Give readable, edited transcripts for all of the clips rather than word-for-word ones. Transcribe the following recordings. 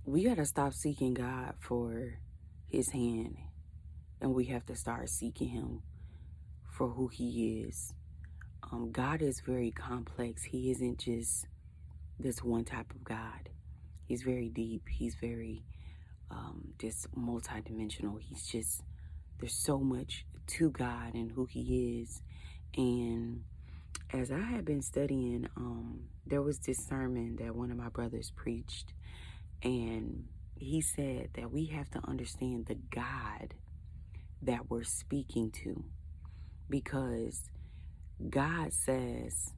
We got to stop seeking God for his hand, and we have to start seeking him for who he is. God is very complex. He isn't just this one type of God. He's very deep. He's very just multidimensional. There's so much to God and who he is. And as I had been studying, there was this sermon that one of my brothers preached, and he said that we have to understand the God that we're speaking to, because God says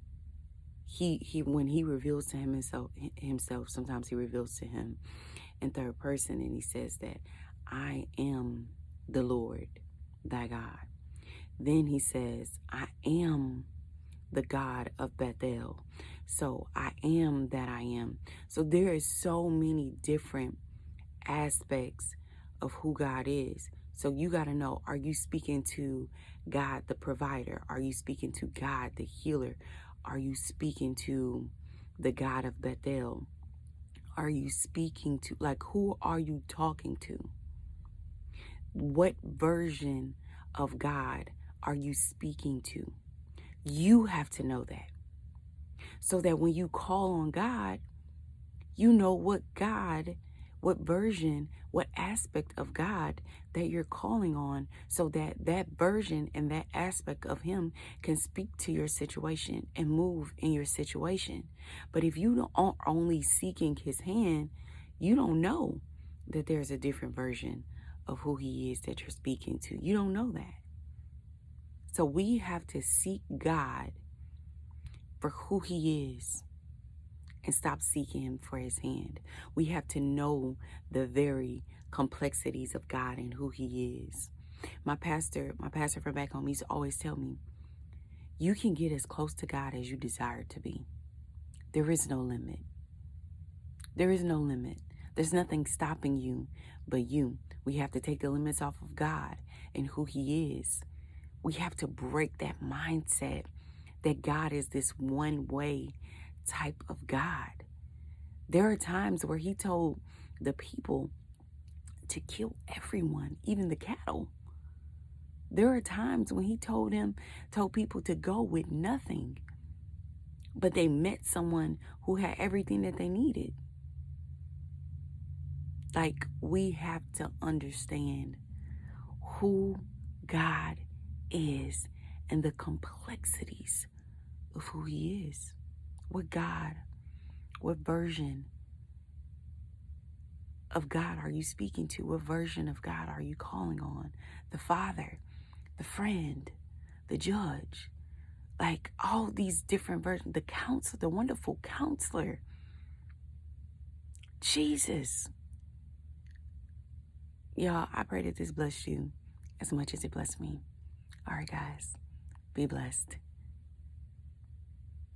he when he reveals to himself, sometimes he reveals to him in third person, and he says that I am the Lord thy God. Then he says, I am the God of Bethel. So I am that I am. So there is so many different aspects of who God is. So you got to know, are you speaking to God the provider? Are you speaking to God the healer? Are you speaking to the God of Bethel? Are you speaking to, like, who are you talking to? What version of God are you speaking to? You have to know that, so that when you call on God, you know what God, what version, what aspect of God that you're calling on, so that that version and that aspect of him can speak to your situation and move in your situation. But if you aren't only seeking his hand, you don't know that there's a different version of who he is that you're speaking to. You don't know that. So we have to seek God for who he is and stop seeking him for his hand. We have to know the very complexities of God and who he is. My pastor from back home, he used to always tell me, you can get as close to God as you desire to be. There is no limit. There is no limit. There's nothing stopping you but you. We have to take the limits off of God and who he is. We have to break that mindset that God is this one way type of God. There are times where he told the people to kill everyone, even the cattle. There are times when he told people to go with nothing, but they met someone who had everything that they needed. Like, we have to understand who God is and the complexities of who he is. What God, what version of God are you speaking to? What version of God are you calling on? The Father, the friend, the judge, like all these different versions, the counselor, the wonderful counselor, Jesus. Y'all, I pray that this blessed you as much as it blessed me. All right, guys, be blessed.